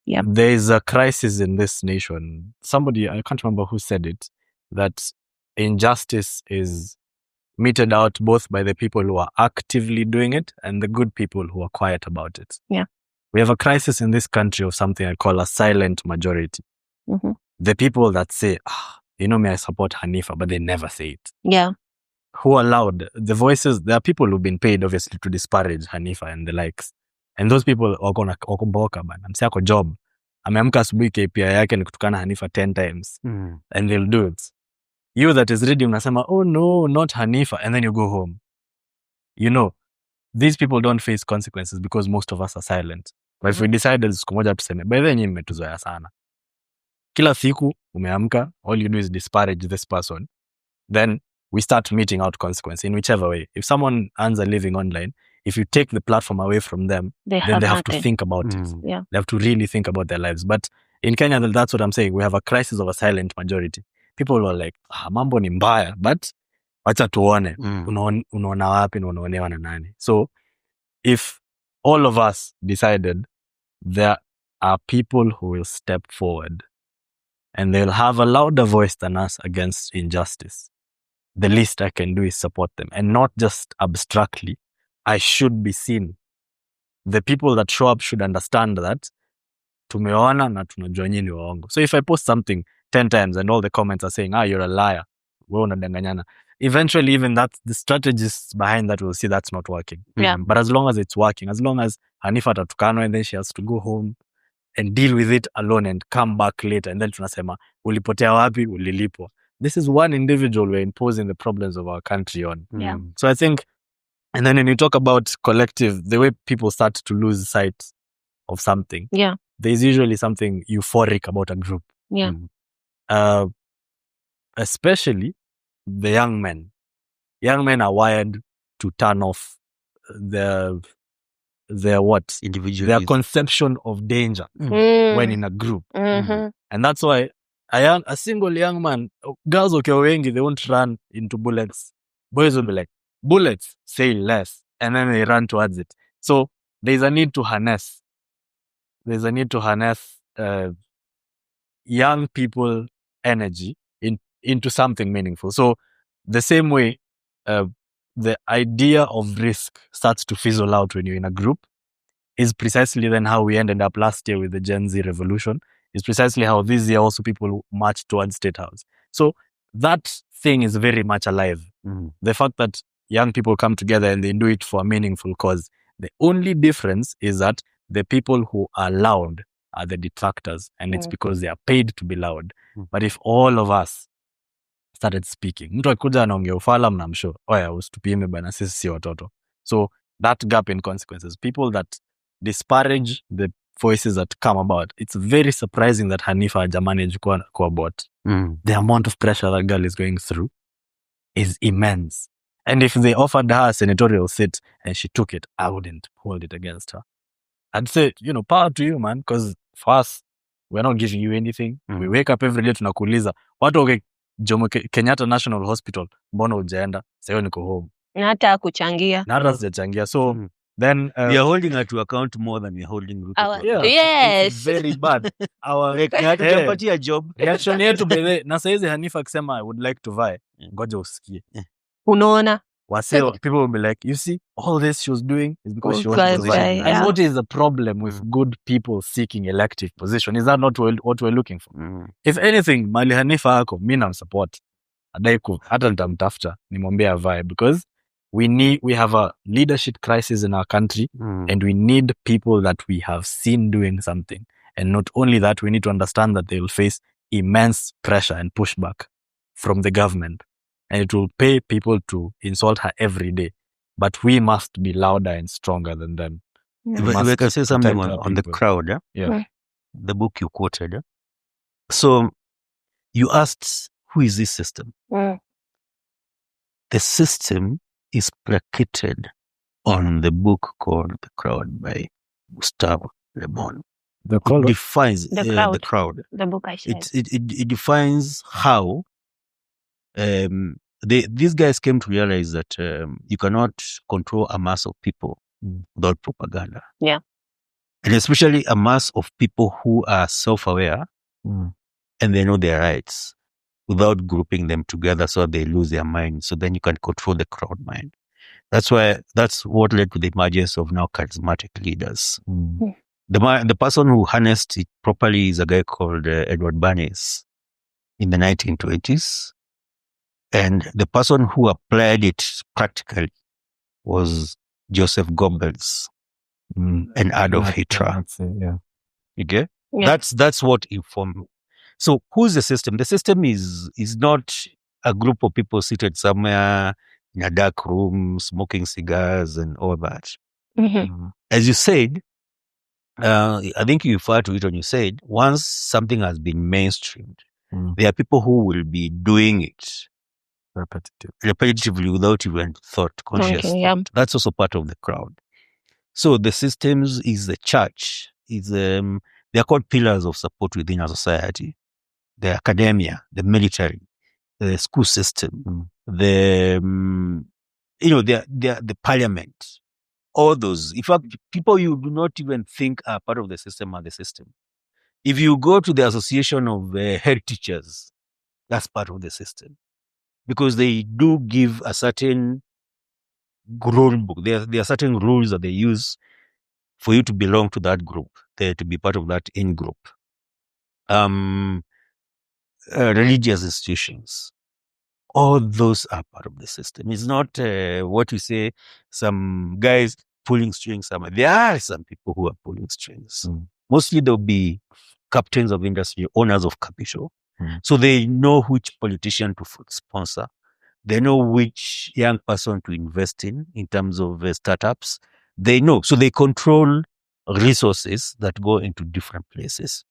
Yep. There is a crisis in this nation. Somebody, I can't remember who said it, that injustice is meted out both by the people who are actively doing it and the good people who are quiet about it. Yeah. We have a crisis in this country of something I call a silent majority. The people that say, I support Hanifa, but they never say it. Yeah. Who are loud? The voices, there are people who've been paid, obviously, to disparage Hanifa and the likes. And those people wako mboka bana. Msi ako job. Ameamka asubuhi KPI yake ni kutukana Hanifa 10 times. And they'll do it. You that is reading unasema, oh no, not Hanifa. And then you go home. You know, these people don't face consequences because most of us are silent. But if we decided siku moja tuseme, by the way nyinyi mmetuzoea sana. Kila siku umeamka, all you do is disparage this person. Then we start meting out consequence in whichever way. If someone earns a living online, if you take the platform away from them, then they have to think about it. Yeah. They have to really think about their lives. But in Kenya, that's what I'm saying. We have a crisis of a silent majority. People are like, mambo ni mbaya, but wacha tuone. Unaona wapi na unaonewa na nani? So if all of us decided, there are people who will step forward and they'll have a louder voice than us against injustice. The least I can do is support them, and not just abstractly. I should be seen. The people that show up should understand that tumeona na tunajua nyinyi waongo. So if I post something 10 times and all the comments are saying, you're a liar, wewe unadanganyana, eventually even that the strategists behind that will see that's not working. Yeah. But as long as it's working, as long as Hanifa atatukano and then she has to go home and deal with it alone and come back later, and then tunasema ulipotea wapi, ulilipwa. This is one individual we're imposing the problems of our country on. Yeah. So I think, and then when you talk about collective, the way people start to lose sight of something, there's usually something euphoric about a group. Yeah. Especially the young men. Young men are wired to turn off their what? Their conception of danger when in a group. And that's why a single young man, girls ukiwa wengi, they won't run into bullets. Boys will be like, bullets, say less. And then they run towards it. So there's a need to harness. There's a need to harness young people energy into something meaningful. So the same way the idea of risk starts to fizzle out when you're in a group is precisely then how we ended up last year with the Gen Z revolution. Is precisely how this year also people march towards State House. So that thing is very much alive. The fact that young people come together and they do it for a meaningful cause. The only difference is that the people who are loud are the detractors, and it's because they are paid to be loud. But if all of us started speaking, mtu akikuja anaongea ufala mnamshow, oya usitupime bana, sisi si watoto. So that gap in consequences, people that disparage the voices that come about, it's very surprising that Hanifa hajamanage kuwa bot. The amount of pressure that girl is going through is immense. And if they offered her a senatorial seat and she took it, I wouldn't hold it against her. I'd say, power to you, man, because for us, we're not giving you anything. We wake up every day tunakuuliza, watu wake Jomo Kenyatta National Hospital, mbona hujaenda? Sasa niko home. Na hata kuchangia. Na hata sijachangia. So then we are holding her to account more than we are holding Ruto. Yes. It's very bad. Our tujampatia job. Reaction yetu bele na saizi Hanifa akisema I would like to vie. Ngoja usikie. Unaona? People will be like, you see, all this she was doing is because she wanted to vie. Yeah. And what is the problem with good people seeking elective position? Is that not what we're looking for? If anything, mali Hanifa ako, mi namsupport. Adaiku, hata nitamtafuta, nimwambia vie, because we have a leadership crisis in our country, and we need people that we have seen doing something. And not only that, we need to understand that they will face immense pressure and pushback from the government. And it will pay people to insult her every day. But we must be louder and stronger than them. If I can say something on the crowd, yeah? The book you quoted. So you asked who is this system? Mm. The system is placated on the book called The Crowd by Gustave Le Bon. The It color. defines The the crowd. crowd. The book I said. It defines how these guys came to realize that you cannot control a mass of people without propaganda. Yeah. And especially a mass of people who are self-aware and they know their rights without grouping them together so they lose their mind. So then you can control the crowd mind. That's what led to the emergence of now charismatic leaders. The person who harnessed it properly is a guy called Edward Bernays in the 1920s. And the person who applied it practically was Joseph Goebbels and Adolf Hitler. Yeah. Okay? Yeah. That's what informed. So who's the system? The system is not a group of people seated somewhere in a dark room, smoking cigars and all that. As you said, I think you referred to it when you said, once something has been mainstreamed, there are people who will be doing it repetitively without even conscious thought. That's also part of the crowd. So the systems is the church, they are called pillars of support within a society. The academia, the military, the school system, the the parliament, all those. In fact, people you do not even think are part of the system are the system. If you go to the association of head teachers, that's part of the system because they do give a certain rule book. There are certain rules that they use for you to belong to that group, to be part of that in group. Religious institutions, all those are part of the system. It's not what you say, some guys pulling strings somewhere. There are some people who are pulling strings. Mostly they'll be captains of industry, owners of capital. So they know which politician to sponsor. They know which young person to invest in terms of startups. They know. So they control resources that go into different places.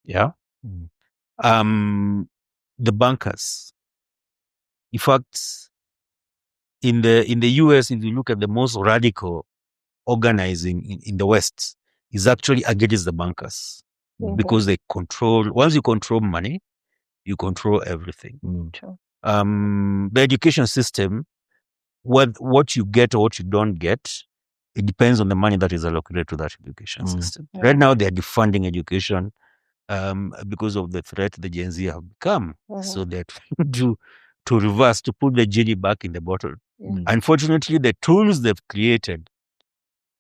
Yeah. The bankers. In fact, in the US, if you look at the most radical organizing in the West, is actually against the bankers because they control. Once you control money, you control everything. The education system, what you get or what you don't get, it depends on the money that is allocated to that education system. Right now, they are defunding education because of the threat the Gen Z have become. So they're trying to reverse, to put the genie back in the bottle. Unfortunately, the tools they've created,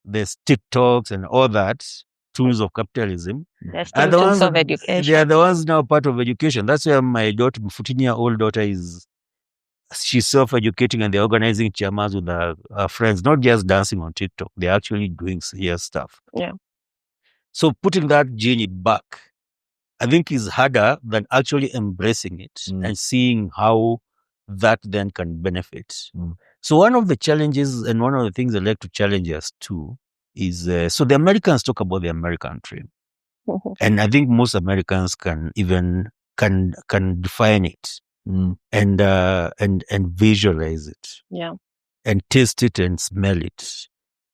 the TikToks and all that, tools of capitalism, are the ones of education. They are the ones now part of education. That's where my 14-year-old daughter is. She's self-educating and they're organizing chamas with her friends, not just dancing on TikTok. They're actually doing serious stuff. Yeah. So putting that genie back, I think is harder than actually embracing it and seeing how that then can benefit. So one of the challenges and one of the things I like to challenge us too is, so the Americans talk about the American dream. And I think most Americans can define it and visualize it. Yeah. And taste it and smell it.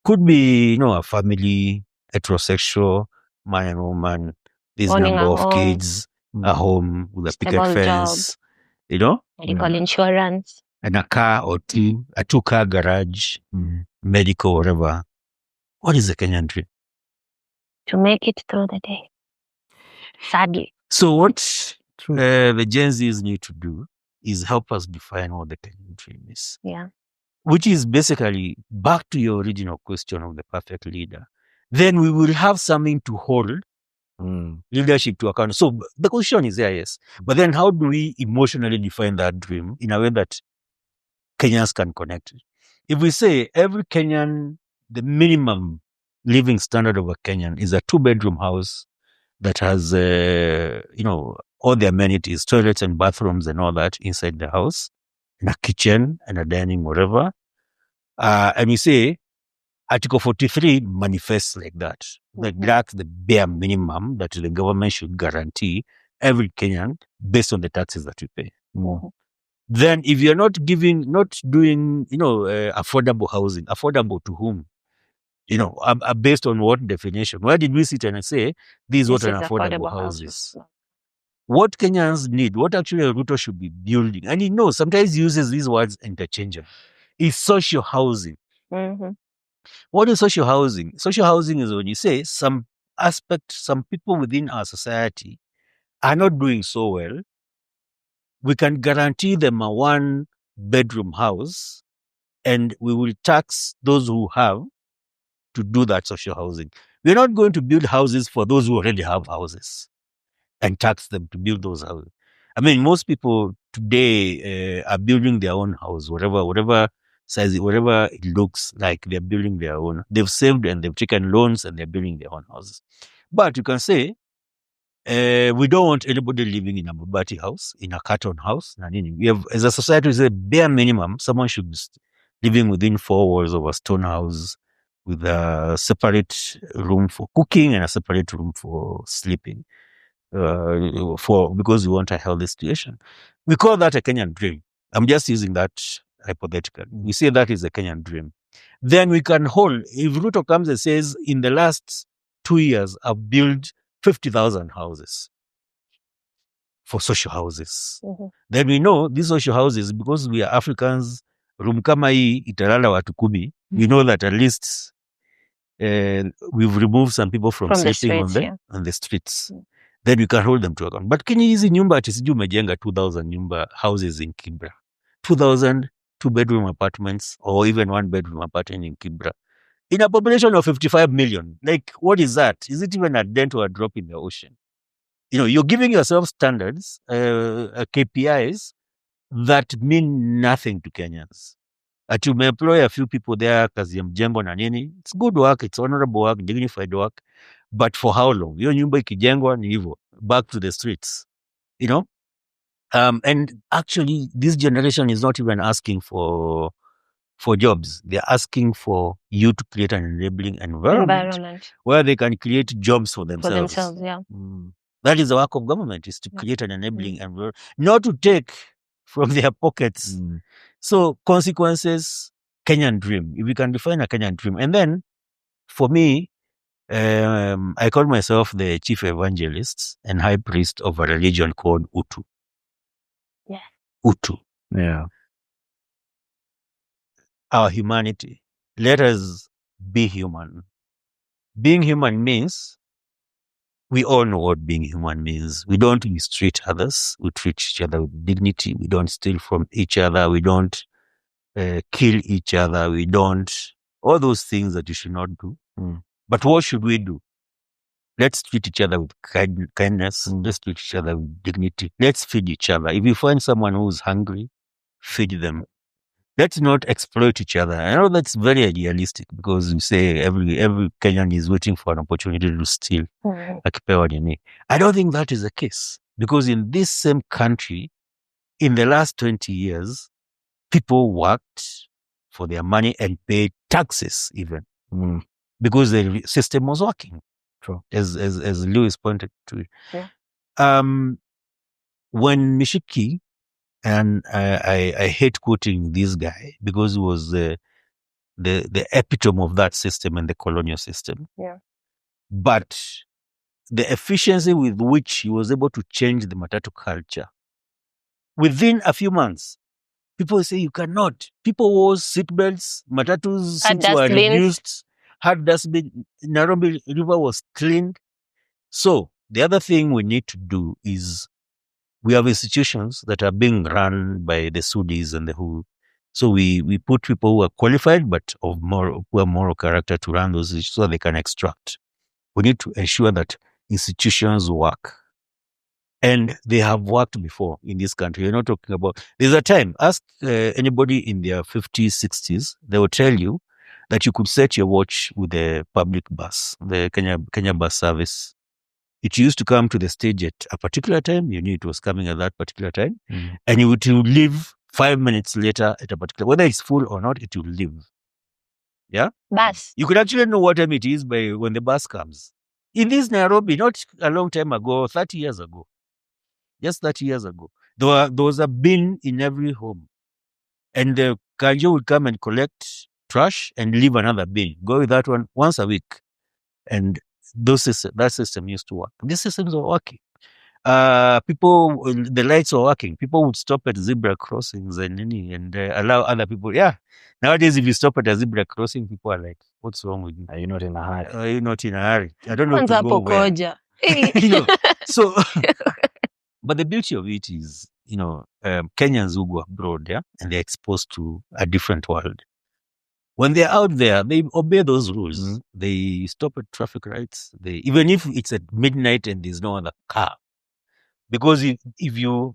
Could be, a family, heterosexual, man and woman, this Owning number a of home. kids, a home with a picket Stable fence, medical insurance, and a car or two, a 2-car garage, medical, whatever. What is the Kenyan dream? to make it through the day. Sadly. So what the Gen Zs need to do is help us define what the Kenyan dream is. Yeah. Which is basically back to your original question of the perfect leader. Then we will have something to hold leadership to account. So the question is there, yes. But then how do we emotionally define that dream in a way that Kenyans can connect? If we say every Kenyan, the minimum living standard of a Kenyan is a 2-bedroom house that has, all the amenities, toilets and bathrooms and all that inside the house, and a kitchen and a dining, whatever. And we say Article 43 manifests like that. Like that's the bare minimum that the government should guarantee every Kenyan based on the taxes that we pay. Then if you're not doing, affordable housing, affordable to whom? Based on what definition? Where did we sit and say this is what an affordable house is? What Kenyans need, what actually a Ruto should be building, and sometimes he uses these words interchangeably, is social housing. What is social housing? Social housing is when you say some people within our society are not doing so well. We can guarantee them a 1-bedroom house, and we will tax those who have to do that social housing. We're not going to build houses for those who already have houses and tax them to build those houses. I mean, most people today are building their own house, whatever size, whatever it looks like, they're building their own. They've saved and they've taken loans and they're building their own houses. But you can say, we don't want anybody living in a Mabati house, in a carton house. We have, as a society, we say bare minimum, someone should be living within 4 walls of a stone house with a separate room for cooking and a separate room for sleeping, because we want a healthy situation. We call that a Kenyan dream. I'm just using that hypothetical. We say that is a Kenyan dream. Then we can hold, if Ruto comes and says, in the last 2 years, I've built 50,000 houses for social houses. Then we know these social houses, because we are Africans, room kama hii italala watu 10. We know that at least we've removed some people from sleeping on the streets. Then we can hold them to account. But Kenya hizi nyumba ati sijui umejenga 2,000 nyumba houses in Kibra, 2,000 2-bedroom apartments or even 1-bedroom apartment in Kibra, in a population of 55 million. Like, what is that? Is it even a dent or a drop in the ocean? You're giving yourself standards, KPIs that mean nothing to Kenyans. That you may employ a few people there, kazi ya mjengo na nini. It's good work, it's honorable work, dignified work. But for how long? Hiyo nyumba ikijengwa ni hivyo, back to the streets. And actually, this generation is not even asking for jobs. They're asking for you to create an enabling environment where they can create jobs for themselves. That is the work of government, is to create an enabling environment, not to take from their pockets. So consequences, Kenyan dream. If we can define a Kenyan dream. And then, for me, I call myself the chief evangelist and high priest of a religion called Utu. Yeah. Utu. Yeah. Our humanity. Let us be human. Being human means, we all know what being human means. We don't mistreat others. We treat each other with dignity. We don't steal from each other. We don't kill each other. We don't, all those things that you should not do. But what should we do? Let's treat each other with kindness. Let's treat each other with dignity. Let's feed each other. If you find someone who's hungry, feed them. Let's not exploit each other. I know that's very idealistic, because you say every Kenyan is waiting for an opportunity to steal. I don't think that is the case, because in this same country, in the last 20 years, people worked for their money and paid taxes even, because the system was working. True. As Lewis pointed to. Yeah. When Mishiki, and I hate quoting this guy, because he was the epitome of that system and the colonial system. Yeah. But the efficiency with which he was able to change the matatu culture within a few months. People say you cannot. People wore seatbelts, matatu's seats were reduced, had dustbin, Nairobi River was cleaned. So the other thing we need to do is, we have institutions that are being run by the Sudis and the WHO. So we put people who are qualified but of poor moral character to run those issues so they can extract. We need to ensure that institutions work. And they have worked before in this country. You're not talking about, there's a time, ask anybody in their 50s, 60s, they will tell you that you could set your watch with the public bus, the Kenya bus service. It used to come to the stage at a particular time. You knew it was coming at that particular time. And you would leave 5 minutes later at a particular, whether it's full or not, it will leave. Yeah? Bus. You could actually know what time it is by when the bus comes. In this Nairobi, not a long time ago, 30 years ago. Just 30 years ago. There was a bin in every home. And the Kanjo would come and collect trash and leave another bin. Go with that one once a week. And that system used to work. These systems were working. The lights were working. People would stop at zebra crossings and allow other people. Yeah. Nowadays, if you stop at a zebra crossing, people are like, "What's wrong with you? Are you not in a hurry? Are you not in a hurry? I don't know Kwanza to go hapo where." koja. So, but the beauty of it is, Kenyans who go abroad, yeah, and they're exposed to a different world. When they're out there, they obey those rules. Mm-hmm. They stop at traffic lights. Even if it's at midnight and there's no other car, because if you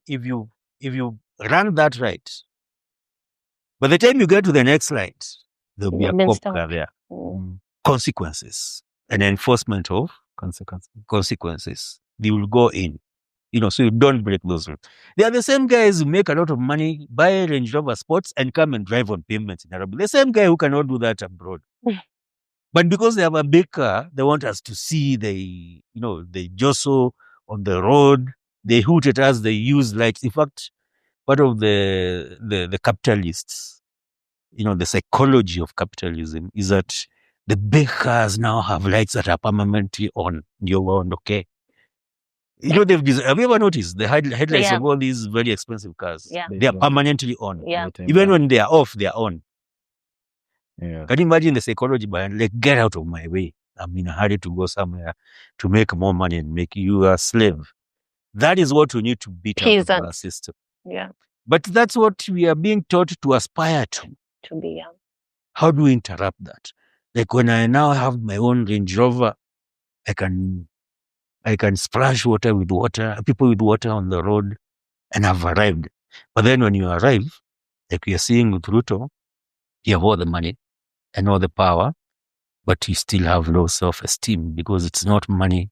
run that right, by the time you get to the next light, there'll be a cop car there. Consequences and enforcement of consequences. They will go in. So you don't break those rules. They are the same guys who make a lot of money, buy Range Rover Sports, and come and drive on pavements in Nairobi. The same guy who cannot do that abroad. But because they have a big car, they want us to see they jostle on the road. They hoot at us. They use lights. In fact, part of the capitalists, the psychology of capitalism is that the big cars now have lights that are permanently on. You're on, okay? Have you ever noticed the headlights of all these very expensive cars? Yeah. They are permanently on. Yeah. Even when they are off, they are on. Yeah. Can you imagine the psychology behind, like, get out of my way? I'm in a hurry to go somewhere to make more money and make you a slave. That is what we need to beat out of our system. Yeah. But that's what we are being taught to aspire to. To be, yeah. How do we interrupt that? Like when I now have my own Range Rover, I can splash people with water on the road, and I've arrived. But then when you arrive, like we are seeing with Ruto, you have all the money and all the power, but you still have low self-esteem because it's not money.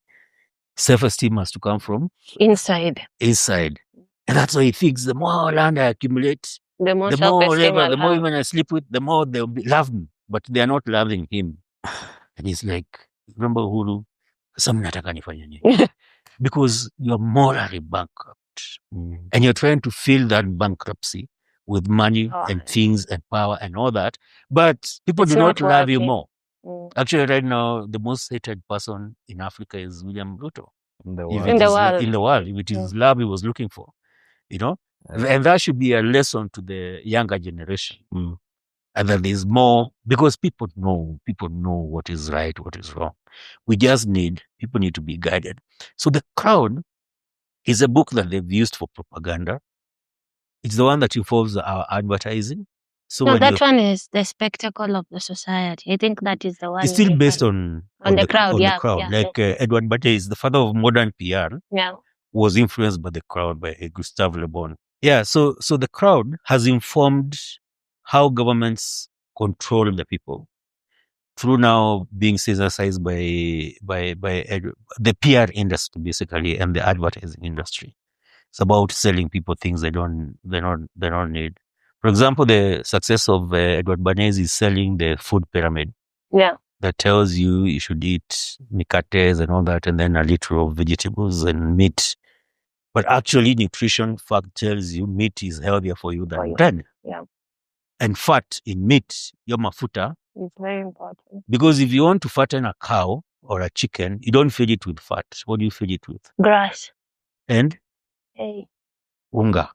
Self-esteem has to come from inside. And that's why he thinks the more land I accumulate, the more women I sleep with, the more they'll love me. But they are not loving him. And he's like, remember Uhuru? Because you're morally bankrupt. And you're trying to fill that bankruptcy with money and things and power and all that. But people do not love you more. Actually, right now, the most hated person in Africa is William Ruto. In the world. If it is love he was looking for, and that should be a lesson to the younger generation. And that there's more, because people know what is right, what is wrong. People need to be guided. So The Crowd is a book that they've used for propaganda. It's the one that involves our advertising. So that one is the spectacle of the society. I think that is the one. It's still based on the crowd. Yeah. Like Edward Bate, the father of modern PR, was influenced by The Crowd by Gustave Le Bon. Yeah, so The Crowd has informed how governments control the people through now being synthesized by the PR industry basically and the advertising industry. It's about selling people things they don't need. For example, the success of Edward Bernays is selling the food pyramid. Yeah. That tells you should eat mikates and all that, and then a liter of vegetables and meat. But actually, nutrition fact tells you meat is healthier for you than bread. Yeah. And fat in meat, your mafuta, is very important. Because if you want to fatten a cow or a chicken, you don't feed it with fat. What do you feed it with? Grass. And? Hey. Unga.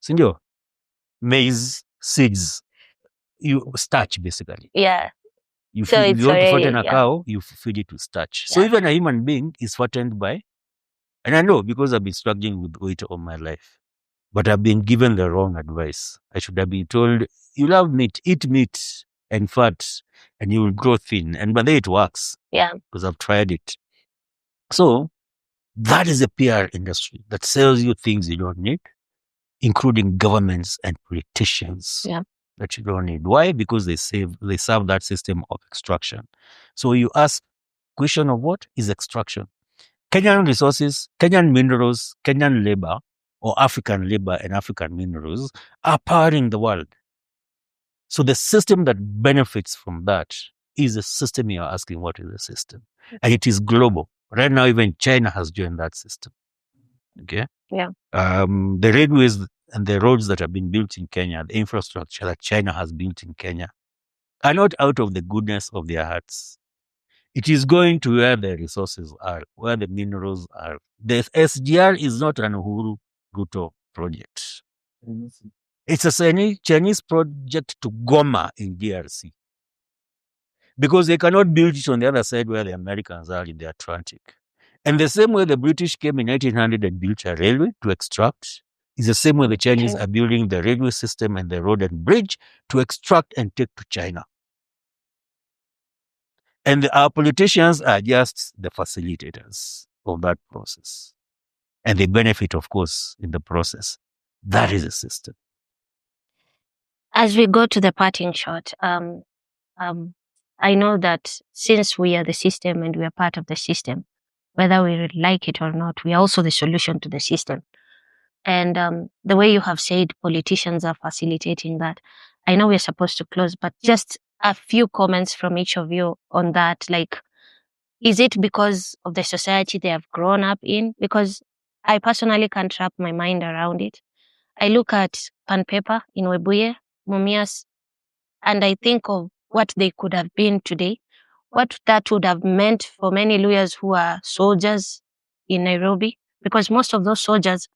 Sindio? Maize, seeds. You starch basically. Yeah. If you want to fatten a cow, you feed it with starch. So even a human being is fattened by, and I know because I've been struggling with weight all my life, but I've been given the wrong advice. I should have been told, you love meat, eat meat and fat, and you will grow thin. And by the way, it works. Yeah. Because I've tried it. So that is the PR industry that sells you things you don't need, including governments and politicians that you don't need. Why? Because they serve that system of extraction. So you ask, question of what is extraction? Kenyan resources, Kenyan minerals, Kenyan labor, or African labor and African minerals are powering the world. So the system that benefits from that is the system you're asking, what is the system? And it is global. Right now, even China has joined that system. Okay? Yeah. The railways and the roads that have been built in Kenya, the infrastructure that China has built in Kenya, are not out of the goodness of their hearts. It is going to where the resources are, where the minerals are. The SGR is not an Uhuru Ruto project. It's a Chinese project to Goma in DRC. Because they cannot build it on the other side where the Americans are in the Atlantic. And the same way the British came in 1900 and built a railway to extract is the same way the Chinese are building the railway system and the road and bridge to extract and take to China. And our politicians are just the facilitators of that process. And they benefit, of course, in the process. That is a system. As we go to the parting shot, I know that since we are the system and we are part of the system, whether we like it or not, we are also the solution to the system. And the way you have said politicians are facilitating that, I know we're supposed to close, but just a few comments from each of you on that. Like, is it because of the society they have grown up in? Because I personally can't wrap my mind around it. I look at Pan Paper in Webuye, Mumias, and I think of what they could have been today, what that would have meant for many lawyers who are soldiers in Nairobi, because most of those soldiers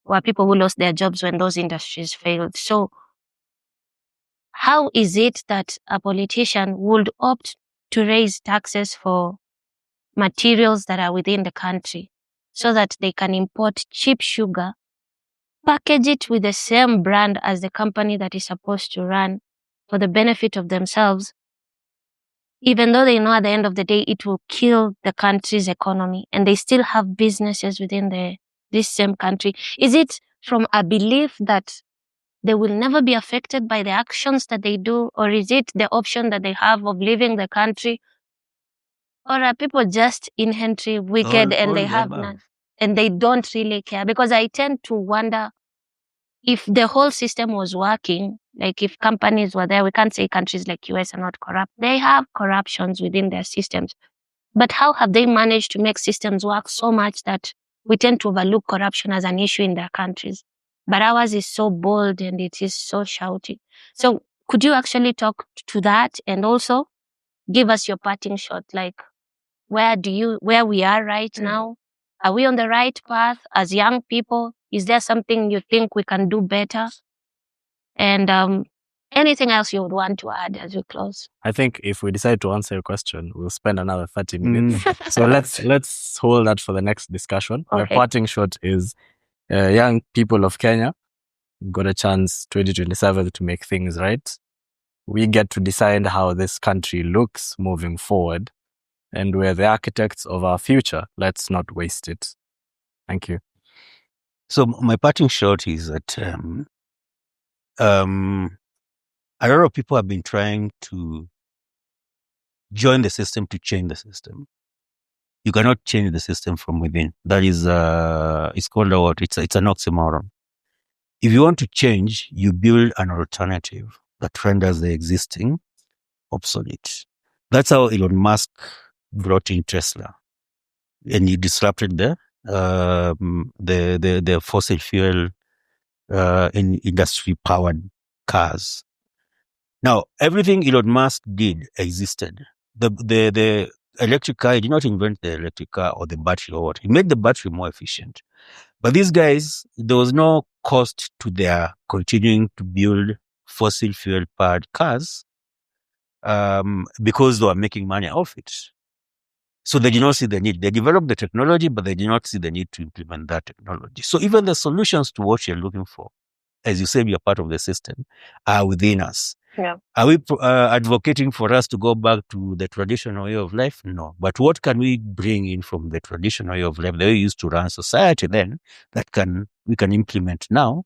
were people who lost their jobs when those industries failed. So how is it that a politician would opt to raise taxes for materials that are within the country so that they can import cheap sugar, package it with the same brand as the company that is supposed to run for the benefit of themselves, even though they know at the end of the day it will kill the country's economy, and they still have businesses within this same country? Is it from a belief that they will never be affected by the actions that they do, or is it the option that they have of leaving the country? Or are people just inherently wicked and they have none, and they don't really care? Because I tend to wonder if the whole system was working, like if companies were there, we can't say countries like US are not corrupt. They have corruptions within their systems. But how have they managed to make systems work so much that we tend to overlook corruption as an issue in their countries? But ours is so bold and it is so shouty. So could you actually talk to that and also give us your parting shot? Like, where we are right now? Are we on the right path as young people? Is there something you think we can do better? And anything else you would want to add as we close? I think if we decide to answer your question, we'll spend another 30 minutes. So let's hold that for the next discussion. Okay. My parting shot is young people of Kenya got a chance 2027 to make things right. We get to decide how this country looks moving forward, and we're the architects of our future. Let's not waste it. Thank you. So my parting shot is that a lot of people have been trying to join the system to change the system. You cannot change the system from within. That is, it's called what? It's an oxymoron. If you want to change, you build an alternative that renders the existing obsolete. That's how Elon Musk brought in Tesla, and he disrupted the fossil fuel in industry powered cars. Now, everything Elon Musk did existed. The electric car, he did not invent the electric car or the battery or what. He made the battery more efficient. But these guys, there was no cost to their continuing to build fossil fuel powered cars because they were making money off it. So they did not see the need. They developed the technology, but they did not see the need to implement that technology. So even the solutions to what you're looking for, as you said, you're part of the system, are within us. Yeah. Are we advocating for us to go back to the traditional way of life? No. But what can we bring in from the traditional way of life, the way we used to run society then, that we can implement now?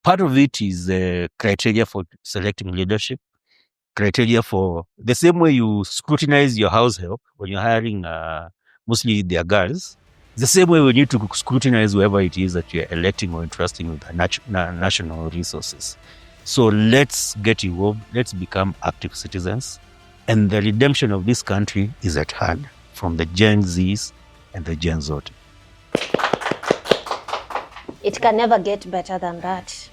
Part of it is the criteria for selecting leadership, criteria for the same way you scrutinize your house help when you're hiring mostly their girls. The same way we need to scrutinize whoever it is that you're electing or entrusting with national resources. So let's get involved. Let's become active citizens. And the redemption of this country is at hand from the Gen Zs and the Gen Z. It can never get better than that.